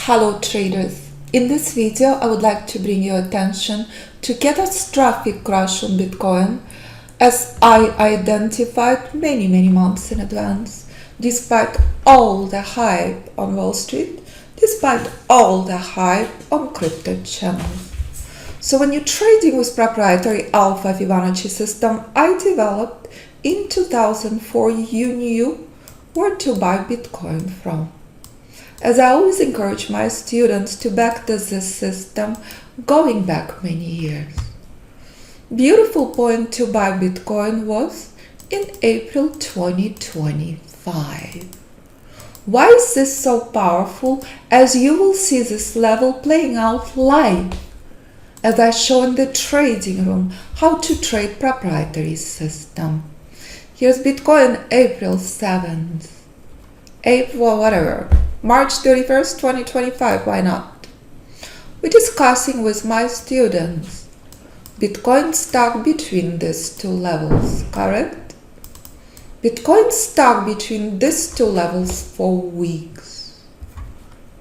Hello traders, in this video I would like to bring your attention to catastrophic crash on Bitcoin as I identified many months in advance, despite all the hype on Wall Street, despite all the hype on crypto channels. So when you're trading with Proprietary Alpha Fibonacci System I developed in 2004, you knew where to buy Bitcoin from. As I always encourage my students to backtest this system going back many years. Beautiful point to buy Bitcoin was in April 2025. Why is this so powerful? As you will see this level playing out live, as I show in the trading room how to trade proprietary system. Here's Bitcoin April 7th, March 31st, 2025, why not? We're discussing with my students Bitcoin stuck between these two levels, correct? Bitcoin stuck between these two levels for weeks.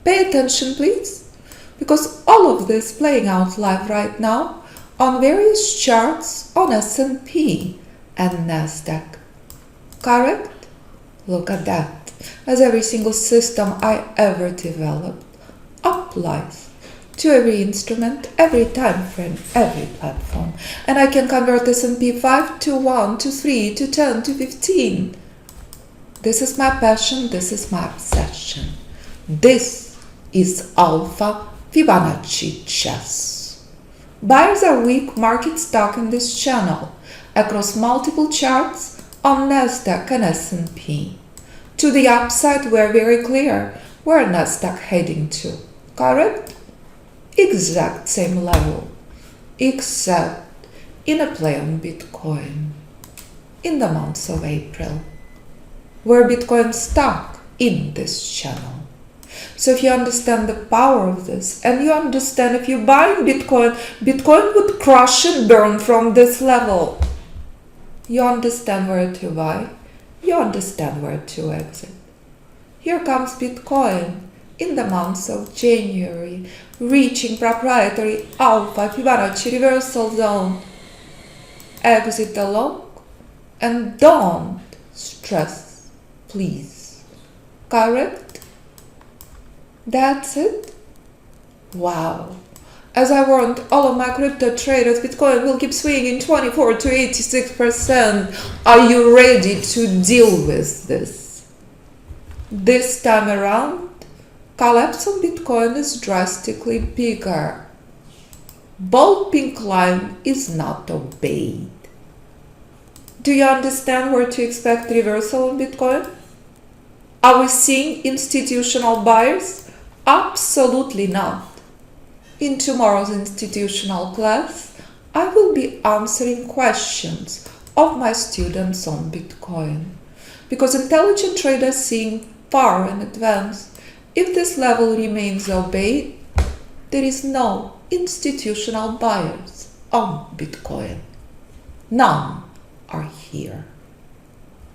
Pay attention please, because all of this playing out live right now on various charts on S&P and Nasdaq, correct? Look at that. As every single system I ever developed applies to every instrument, every time frame, every platform. And I can convert S&P 5 to 1, to 3, to 10, to 15. This is my passion, this is my obsession. This is Alpha Fibonacci chess. Buyers are weak, market stuck in this channel across multiple charts on Nasdaq and S&P. To the upside, we're very clear where Nasdaq heading to, correct? Exact same level, except in a play on Bitcoin in the month of April, where Bitcoin stuck in this channel. So if you understand the power of this, and you understand if you're buying Bitcoin, Bitcoin would crush and burn from this level. You understand where to buy. You understand where to exit. Here comes Bitcoin in the month of January, reaching proprietary Alpha Fibonacci reversal zone. Exit the long and don't stress, please. Correct? That's it? Wow. As I warned all of my crypto traders, Bitcoin will keep swinging 24 to 86%. Are you ready to deal with this? This time around, collapse on Bitcoin is drastically bigger. Bold pink line is not obeyed. Do you understand where to expect reversal on Bitcoin? Are we seeing institutional buyers? Absolutely not. In tomorrow's institutional class, I will be answering questions of my students on Bitcoin. Because intelligent traders seeing far in advance, if this level remains obeyed, there is no institutional buyers on Bitcoin. None are here.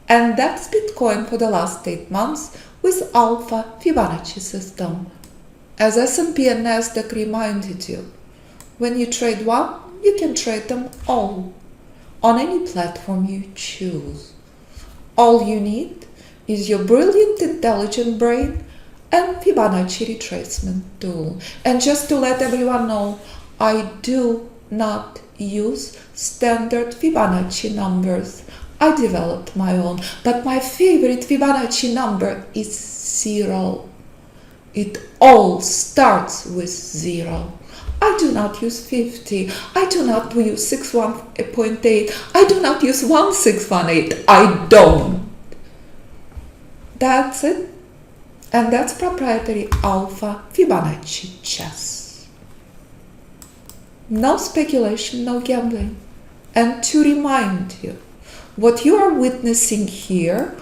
And that's Bitcoin for the last 8 months with Alpha Fibonacci System. As S&P and Nasdaq reminded you, when you trade one, you can trade them all, on any platform you choose. All you need is your brilliant intelligent brain and Fibonacci retracement tool. And just to let everyone know, I do not use standard Fibonacci numbers. I developed my own, but my favorite Fibonacci number is 0. It all starts with 0. I do not use 50. I do not use 61.8. I do not use 1618. I don't. That's it. And that's proprietary Alpha Fibonacci chess. No speculation, no gambling. And to remind you, what you are witnessing here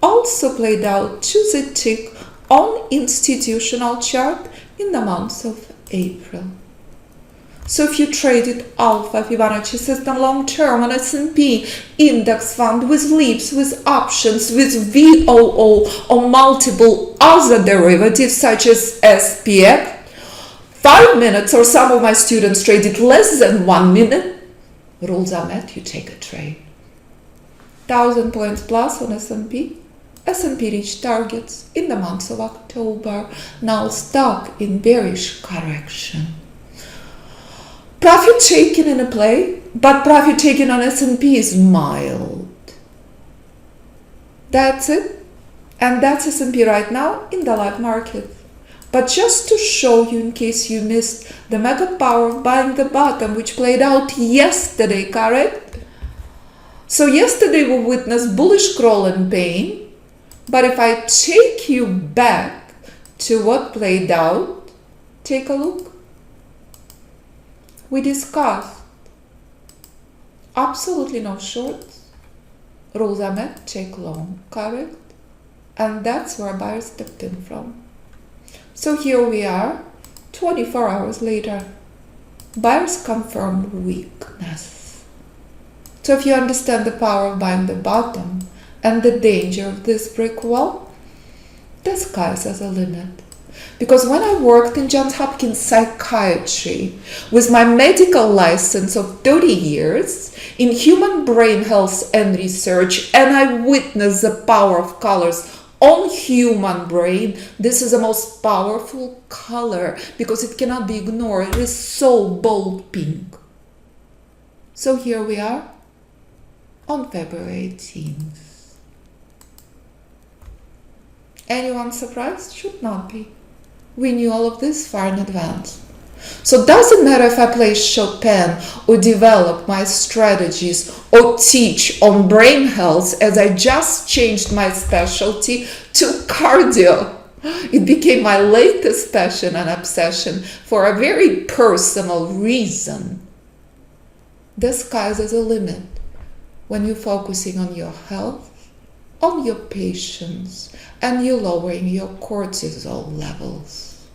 also played out to the tick on institutional chart in the month of April. So if you traded Alpha Fibonacci System long-term on S&P index fund with leaps, with options, with VOO or multiple other derivatives such as SPX, 5 minutes, or some of my students traded less than 1 minute, rules are met, you take a trade. 1,000 points plus on S&P. S&P reached targets in the month of October, now stuck in bearish correction. Profit taking in a play, but profit taking on S&P is mild. That's it. And that's S&P right now in the live market. But just to show you, in case you missed the mega power of buying the bottom, which played out yesterday, correct? So yesterday we witnessed bullish crawl and pain. But if I take you back to what played out, take a look. We discussed absolutely no shorts. Rules are met, take long, correct? And that's where buyers stepped in from. So here we are, 24 hours later. Buyers confirmed weakness. So if you understand the power of buying the bottom and the danger of this brick wall, the sky's as a limit. Because when I worked in Johns Hopkins Psychiatry with my medical license of 30 years in human brain health and research, and I witnessed the power of colors on human brain, this is the most powerful color because it cannot be ignored. It is so bold pink. So here we are on February 18th. Anyone surprised? Should not be. We knew all of this far in advance. So it doesn't matter if I play Chopin or develop my strategies or teach on brain health, as I just changed my specialty to cardio. It became my latest passion and obsession for a very personal reason. The sky's is the limit when you're focusing on your health, on your patience, and you're lowering your cortisol levels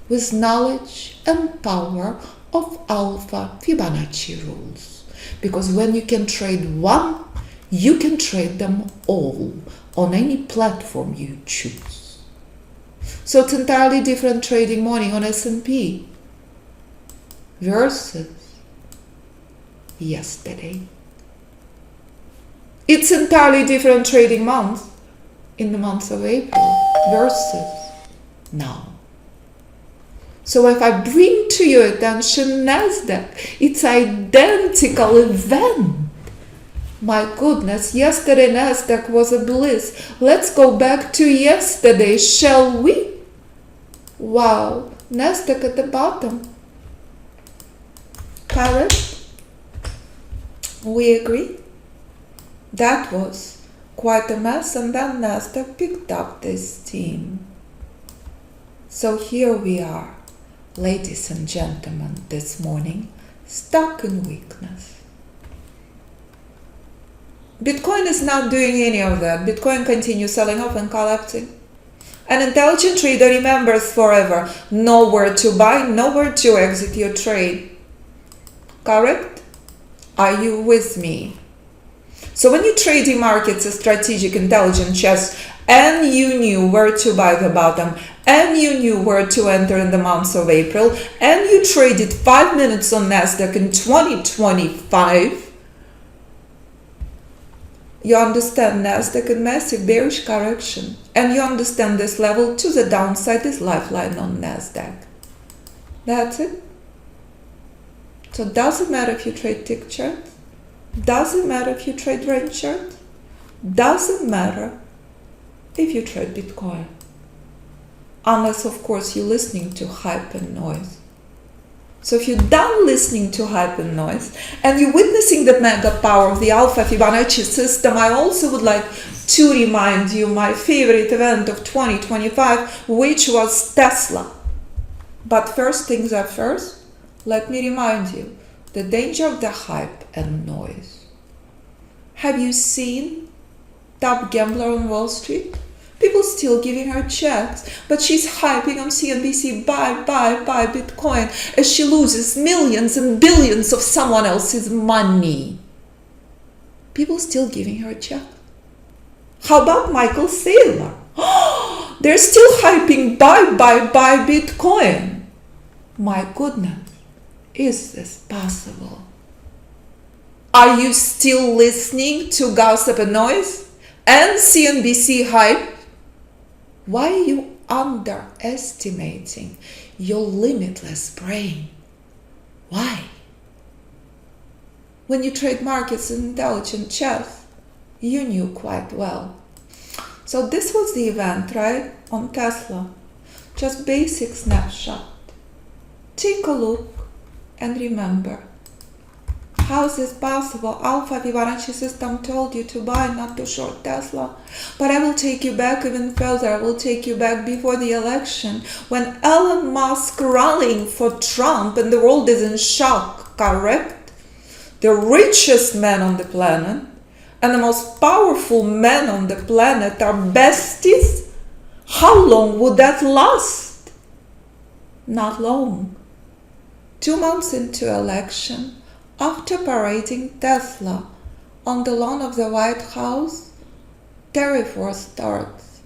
with knowledge and power of Alpha Fibonacci rules. Because when you can trade one, you can trade them all on any platform you choose. So it's entirely different trading morning on S&P versus yesterday. It's entirely different trading month in the month of April versus now. So if I bring to your attention NASDAQ, it's identical event. My goodness, yesterday NASDAQ was a bliss. Let's go back to yesterday, shall we? Wow, NASDAQ at the bottom. Correct? We agree? That was quite a mess, and then NASDAQ picked up this steam. So here we are, ladies and gentlemen, this morning, stuck in weakness. Bitcoin is not doing any of that. Bitcoin continues selling off and collapsing. An intelligent trader remembers forever, know where to buy, know where to exit your trade. Correct? Are you with me? So when you trade in markets a strategic intelligent chess, and you knew where to buy the bottom, and you knew where to enter in the month of April, and you traded 5 minutes on NASDAQ in 2025, you understand NASDAQ in massive bearish correction, and you understand this level to the downside is lifeline on NASDAQ. That's it. So it doesn't matter if you trade tick charts, doesn't matter if you trade range charts, doesn't matter if you trade Bitcoin. Unless, of course, you're listening to hype and noise. So if you're done listening to hype and noise, and you're witnessing the mega power of the Alpha Fibonacci system, I also would like to remind you my favorite event of 2025, which was Tesla. But first things are first, let me remind you the danger of the hype and noise. Have you seen top gambler on Wall Street? People still giving her checks, but she's hyping on CNBC, buy Bitcoin, as she loses millions and billions of someone else's money. People still giving her checks. How about Michael Saylor? They're still hyping, buy Bitcoin. My goodness, is this possible? Are you still listening to gossip and noise and CNBC hype? Why are you underestimating your limitless brain? Why? When you trade markets in intelligent chess, you knew quite well. So this was the event, right, on Tesla. Just basic snapshot. Take a look and remember. How is this possible? Alpha Fibonacci System told you to buy, not to short Tesla. But I will take you back even further. I will take you back before the election, when Elon Musk rallying for Trump and the world is in shock, correct? The richest man on the planet and the most powerful men on the planet are besties? How long would that last? Not long. 2 months into election, after parading Tesla on the lawn of the White House, tariff war starts.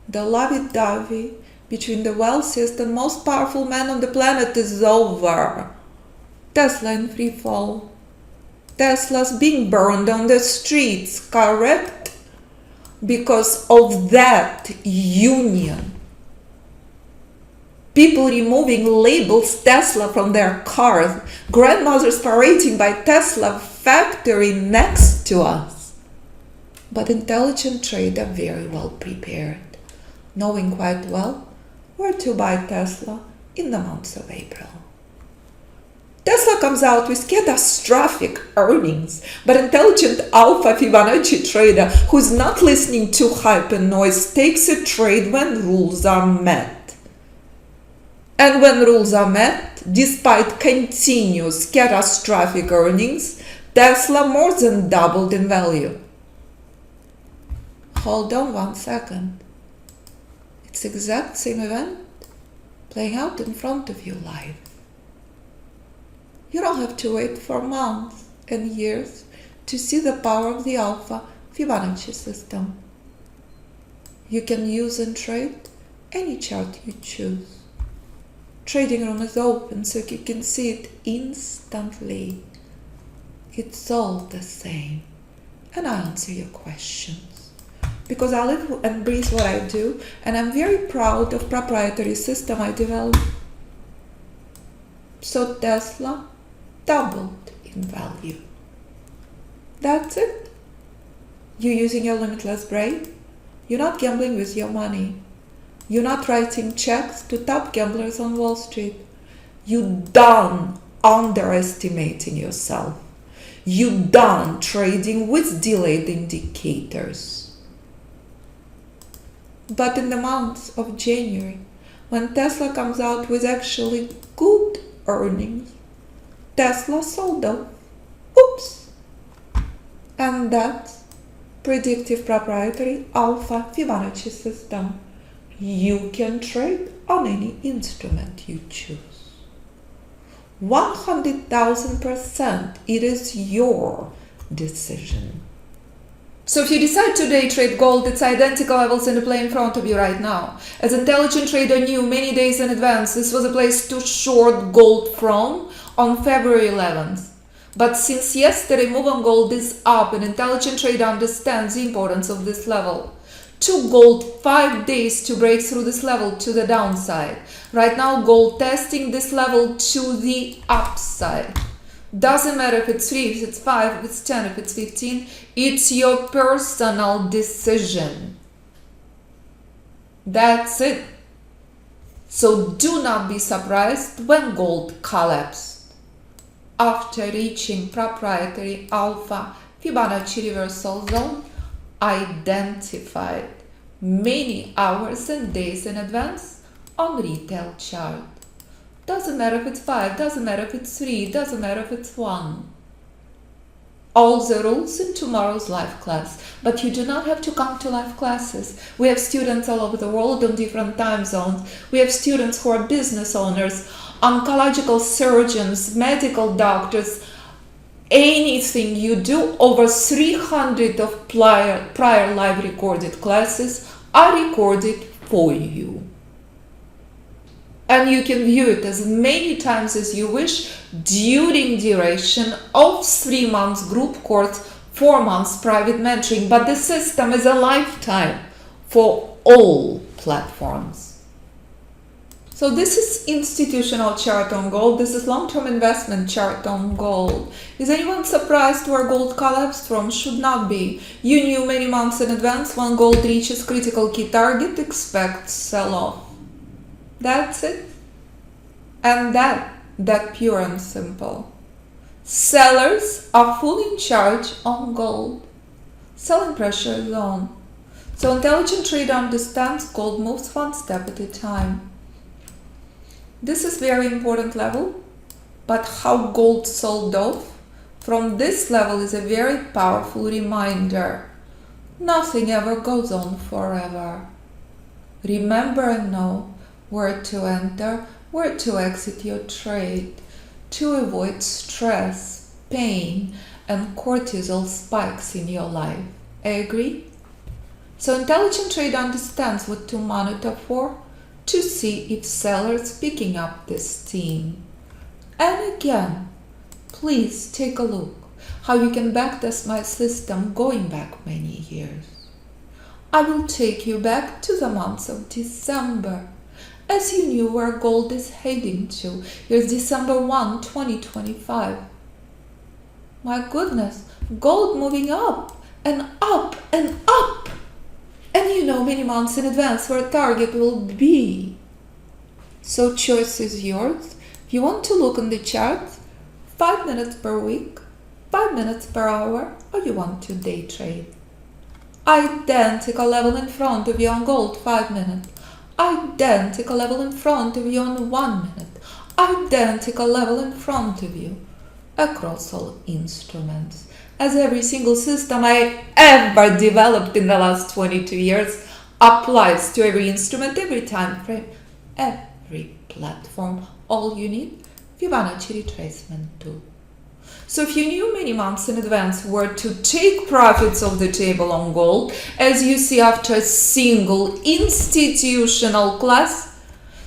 The lovey-dovey between the wealthiest and most powerful man on the planet is over. Tesla in free fall. Tesla's being burned on the streets, correct? Because of that union. People removing labels Tesla from their cars. Grandmothers parading by Tesla factory next to us. But intelligent trader very well prepared, knowing quite well where to buy Tesla in the months of April. Tesla comes out with catastrophic earnings, but intelligent Alpha Fibonacci trader who's not listening to hype and noise takes a trade when rules are met. And when rules are met, despite continuous catastrophic earnings, Tesla more than doubled in value. Hold on 1 second. It's the exact same event playing out in front of you live. You don't have to wait for months and years to see the power of the Alpha Fibonacci system. You can use and trade any chart you choose. Trading room is open so you can see it instantly. It's all the same. And I answer your questions. Because I live and breathe what I do, and I'm very proud of proprietary system I developed. So Tesla doubled in value. That's it. You're using your limitless brain. You're not gambling with your money. You're not writing checks to top gamblers on Wall Street. You're done underestimating yourself. You're done trading with delayed indicators. But in the month of January, when Tesla comes out with actually good earnings, Tesla sold off. Oops! And that's Predictive Proprietary Alpha Fibonacci System. You can trade on any instrument you choose. 100,000%, it is your decision. So if you decide to day trade gold, it's identical levels in the play in front of you right now. As intelligent trader knew many days in advance, this was a place to short gold from on February 11th. But since yesterday move on gold is up, an intelligent trader understands the importance of this level. Took gold 5 days to break through this level to the downside. Right now gold testing this level to the upside. Doesn't matter if it's 3, if it's 5, if it's 10, if it's 15. It's your personal decision. That's it. So do not be surprised when gold collapsed. After reaching proprietary Alpha Fibonacci reversal zone, identified many hours and days in advance on retail chart. Doesn't matter if it's 5, doesn't matter if it's 3, doesn't matter if it's 1. all the rules in tomorrow's live class. But you do not have to come to live classes. We have students all over the world on different time zones. We have students who are business owners, oncological surgeons, medical doctors. Anything you do, over 300 of prior live recorded classes are recorded for you. And you can view it as many times as you wish during duration of 3 months group course, 4 months private mentoring. But the system is a lifetime for all platforms. So this is institutional chart on gold. This is long-term investment chart on gold. Is anyone surprised where gold collapsed from? Should not be. You knew many months in advance when gold reaches critical key target, expect sell-off. That's it. And that pure and simple. Sellers are fully in charge on gold. Selling pressure is on. So intelligent trader understands gold moves one step at a time. This is very important level, but how gold sold off from this level is a very powerful reminder. Nothing ever goes on forever. Remember and know where to enter, where to exit your trade, to avoid stress, pain, and cortisol spikes in your life. I agree? So intelligent trader understands what to monitor for, to see if sellers picking up this theme. And again, please take a look how you can backtest my system going back many years. I will take you back to the month of December, as you knew where gold is heading to. Here's December 1, 2025. My goodness, gold moving up and up and up. And you know many months in advance where target will be. So choice is yours. If you want to look on the chart, 5 minutes per week, 5 minutes per hour, or you want to day trade. Identical level in front of you on gold, 5 minutes. Identical level in front of you on 1 minute. Identical level in front of you across all instruments. As every single system I ever developed in the last 22 years applies to every instrument, every time frame, every platform. All you need, Fibonacci retracement tool. So if you knew many months in advance where to take profits off the table on gold, as you see after a single institutional class,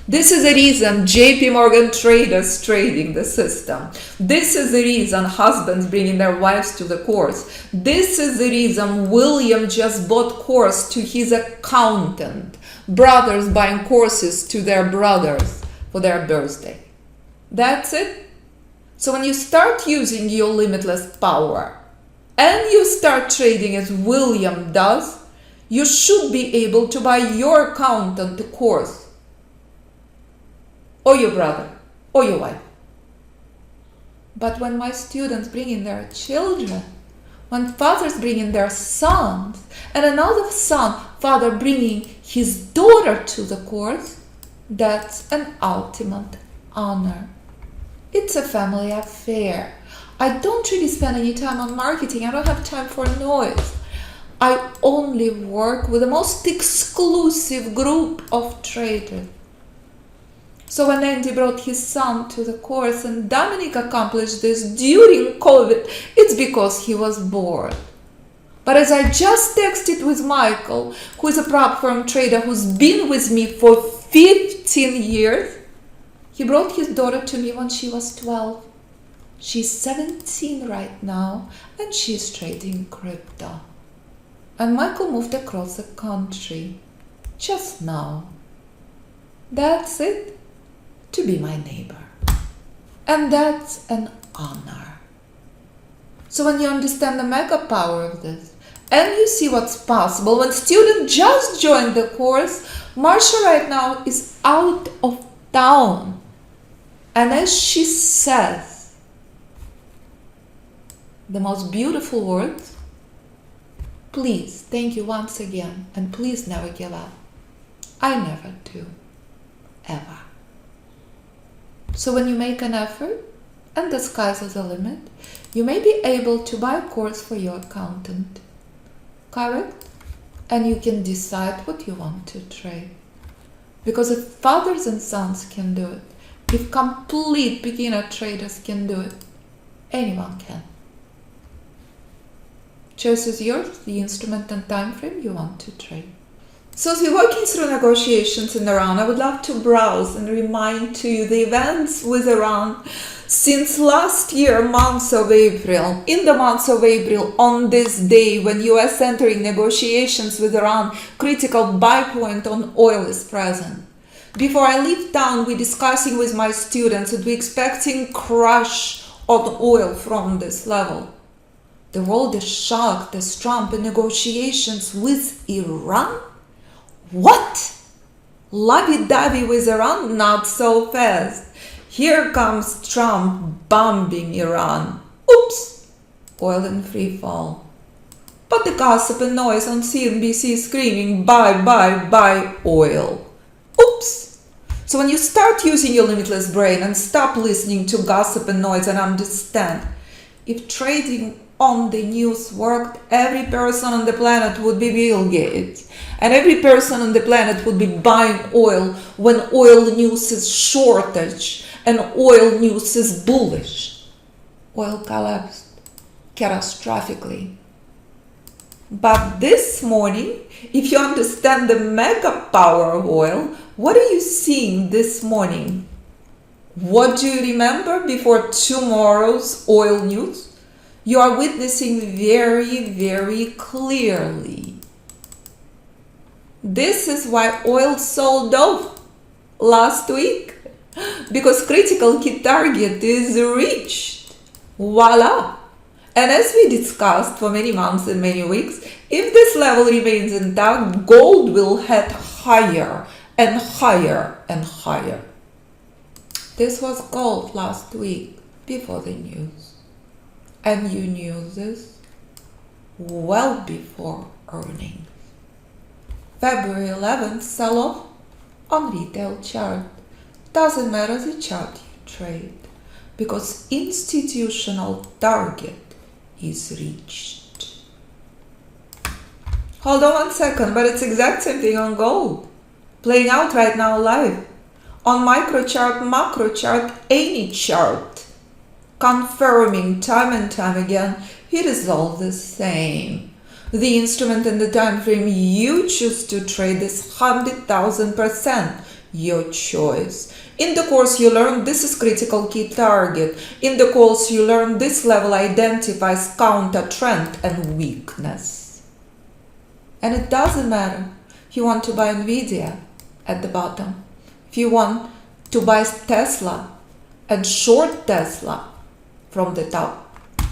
this is the reason JP Morgan traders trading the system. This is the reason husbands bringing their wives to the course. This is the reason William just bought course to his accountant. Brothers buying courses to their brothers for their birthday. That's it. So when you start using your limitless power and you start trading as William does, you should be able to buy your accountant a course, or your brother, or your wife. But when my students bring in their children, when fathers bring in their sons, and another father bringing his daughter to the course, that's an ultimate honor. It's a family affair. I don't really spend any time on marketing. I don't have time for noise. I only work with the most exclusive group of traders. So when Andy brought his son to the course and Dominic accomplished this during COVID, it's because he was bored. But as I just texted with Michael, who is a prop firm trader who's been with me for 15 years, he brought his daughter to me when she was 12. She's 17 right now, and she's trading crypto. And Michael moved across the country just now. That's it, to be my neighbor. And that's an honor. So when you understand the mega power of this, and you see what's possible, when student just joined the course, Marsha right now is out of town. And as she says the most beautiful words, please, thank you once again, and please never give up. I never do, ever. So when you make an effort and the sky's the limit, you may be able to buy a course for your accountant. Correct? And you can decide what you want to trade. Because if fathers and sons can do it, if complete beginner traders can do it, anyone can. Choice is yours, the instrument and time frame you want to trade. So as we're working through negotiations in Iran, I would love to browse and remind to you the events with Iran since last year, month of April. In the month of April, on this day when US entering negotiations with Iran, critical buy point on oil is present. Before I leave town, we're discussing with my students that we're expecting crash on oil from this level. The world is shocked as Trump in negotiations with Iran? What? Lovey-dovey with Iran? Not so fast. Here comes Trump bombing Iran. Oops! Oil in free fall. But the gossip and noise on CNBC screaming, buy, buy, buy oil. Oops! So when you start using your limitless brain and stop listening to gossip and noise and understand, if trading on the news worked, every person on the planet would be Bill Gates. And every person on the planet would be buying oil when oil news is shortage and oil news is bullish. Oil collapsed catastrophically. But this morning, if you understand the mega power of oil, what are you seeing this morning? What do you remember before tomorrow's oil news? You are witnessing very, very clearly. This is why oil sold off last week, because critical key target is reached. Voila! And as we discussed for many months and many weeks, if this level remains intact, gold will head higher and higher and higher. This was gold last week before the news. And you knew this well before earnings. February 11th sell-off on retail chart. Doesn't matter the chart you trade, because institutional target is reached. Hold on 1 second, but it's exact same thing on gold. Playing out right now live. On micro chart, macro chart, any chart. Confirming time and time again, it is all the same. The instrument and the time frame you choose to trade is 100,000% your choice. In the course you learn this is critical key target. In the course you learn this level identifies counter trend and weakness. And it doesn't matter if you want to buy Nvidia at the bottom, if you want to buy Tesla and short Tesla from the top.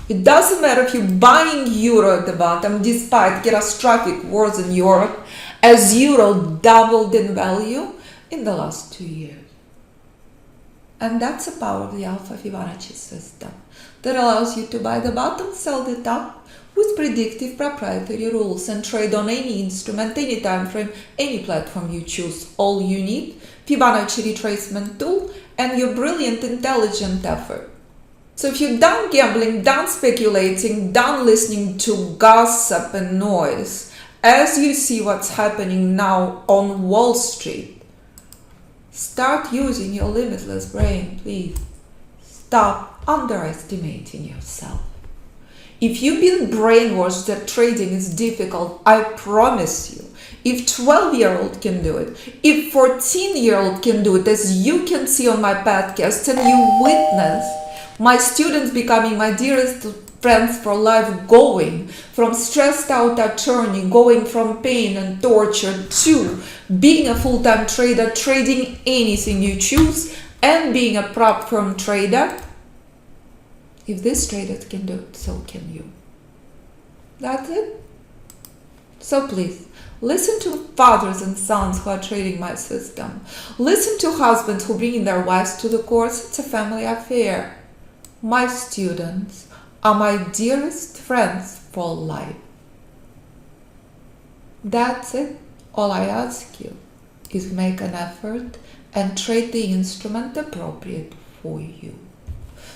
It doesn't matter if you're buying euro at the bottom despite catastrophic wars in Europe, as euro doubled in value in the last 2 years. And that's the power of the Alpha Fibonacci system that allows you to buy the bottom, sell the top with predictive proprietary rules and trade on any instrument, any time frame, any platform you choose. All you need, Fibonacci retracement tool and your brilliant, intelligent effort. So if you're done gambling, done speculating, done listening to gossip and noise, as you see what's happening now on Wall Street, start using your limitless brain, please. Stop underestimating yourself. If you've been brainwashed that trading is difficult, I promise you, if 12-year-old can do it, if 14-year-old can do it, as you can see on my podcast and you witness my students becoming my dearest friends for life, going from stressed out attorney, going from pain and torture to being a full-time trader, trading anything you choose, and being a prop firm trader. If this trader can do it, so can you. That's it. So please, listen to fathers and sons who are trading my system. Listen to husbands who bring their wives to the course. It's a family affair. My students are my dearest friends for life. That's it. All I ask you is make an effort and trade the instrument appropriate for you.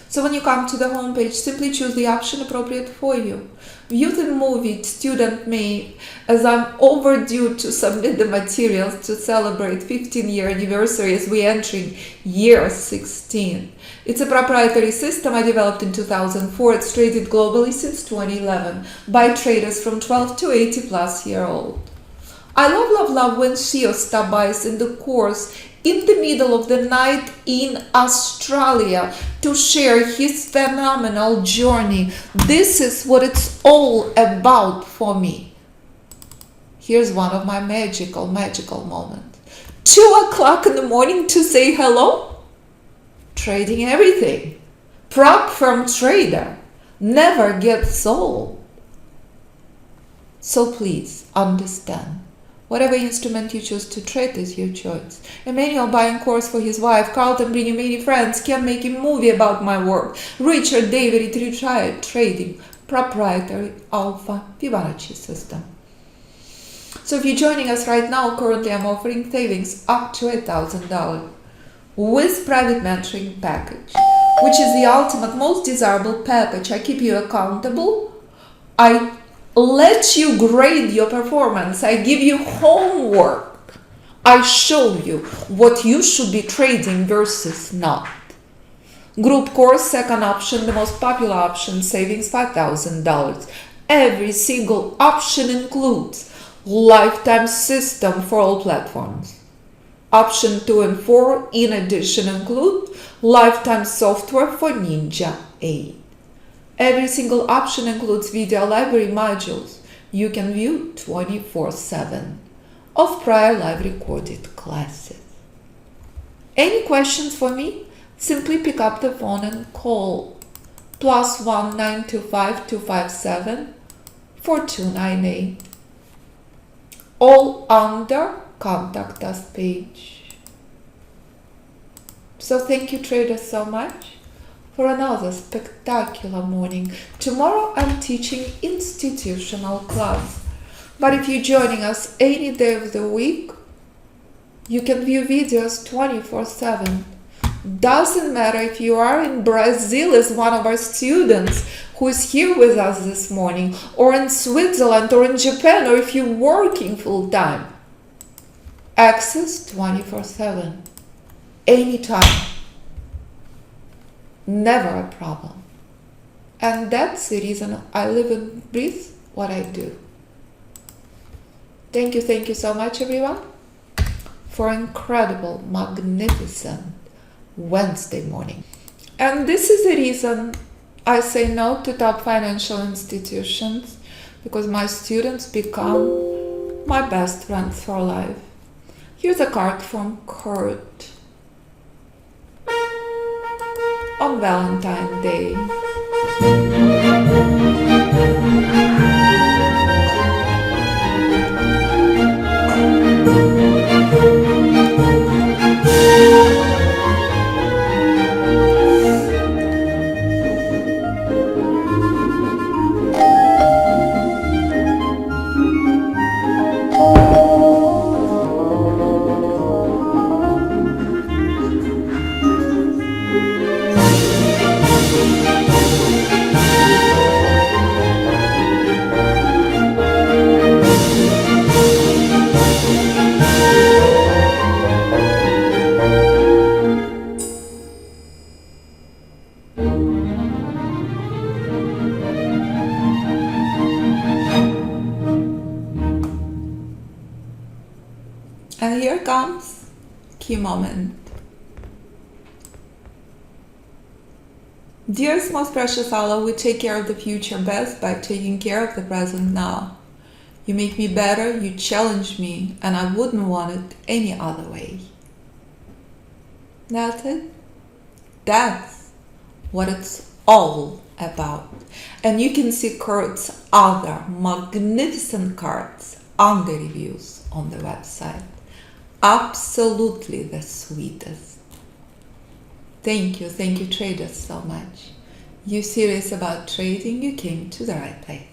So when you come to the homepage, simply choose the option appropriate for you. View the movie student made, as I'm overdue to submit the materials to celebrate 15-year anniversary as we're entering year 16. It's a proprietary system I developed in 2004. It's traded globally since 2011 by traders from 12 to 80 plus year old. I love when Shio stopped by us in the course in the middle of the night in Australia to share his phenomenal journey. This is what it's all about for me. Here's one of my magical moments. 2 o'clock in the morning to say hello? Trading everything. Prop firm trader. Never gets old. So please understand. Whatever instrument you choose to trade is your choice. Emmanuel buying course for his wife. Carlton bringing many friends. Ken making movie about my work. Richard David retired trading. Proprietary Alpha Fibonacci System. So if you're joining us right now, currently I'm offering savings up to $1,000 with private mentoring package, which is the ultimate, most desirable package. I keep you accountable. I let you grade your performance. I give you homework. I show you what you should be trading versus not. Group course, second option, the most popular option, savings $5,000. Every single option includes lifetime system for all platforms. Option 2 and 4 in addition include lifetime software for Ninja 8. Every single option includes video library modules you can view 24/7 of prior live recorded classes. Any questions for me? Simply pick up the phone and call +1 925 257 4298. All under contact us page. So thank you traders so much for another spectacular morning. Tomorrow I'm teaching institutional class. But if you're joining us any day of the week, you can view videos 24/7. Doesn't matter if you are in Brazil as one of our students who is here with us this morning, or in Switzerland, or in Japan, or if you're working full-time. Access 24/7. Anytime. Never a problem. And that's the reason I live and breathe what I do. Thank you so much everyone for incredible, magnificent Wednesday morning. And this is the reason I say no to top financial institutions, because my students become my best friends for life. Here's a card from Kurt on Valentine's Day. And here comes key moment. Dearest, most precious Allah, we take care of the future best by taking care of the present now. You make me better, you challenge me, and I wouldn't want it any other way. That's it. That's what it's all about. And you can see Kurt's other magnificent cards on the reviews on the website. Absolutely the sweetest. Thank you traders so much. You're serious about trading, you came to the right place.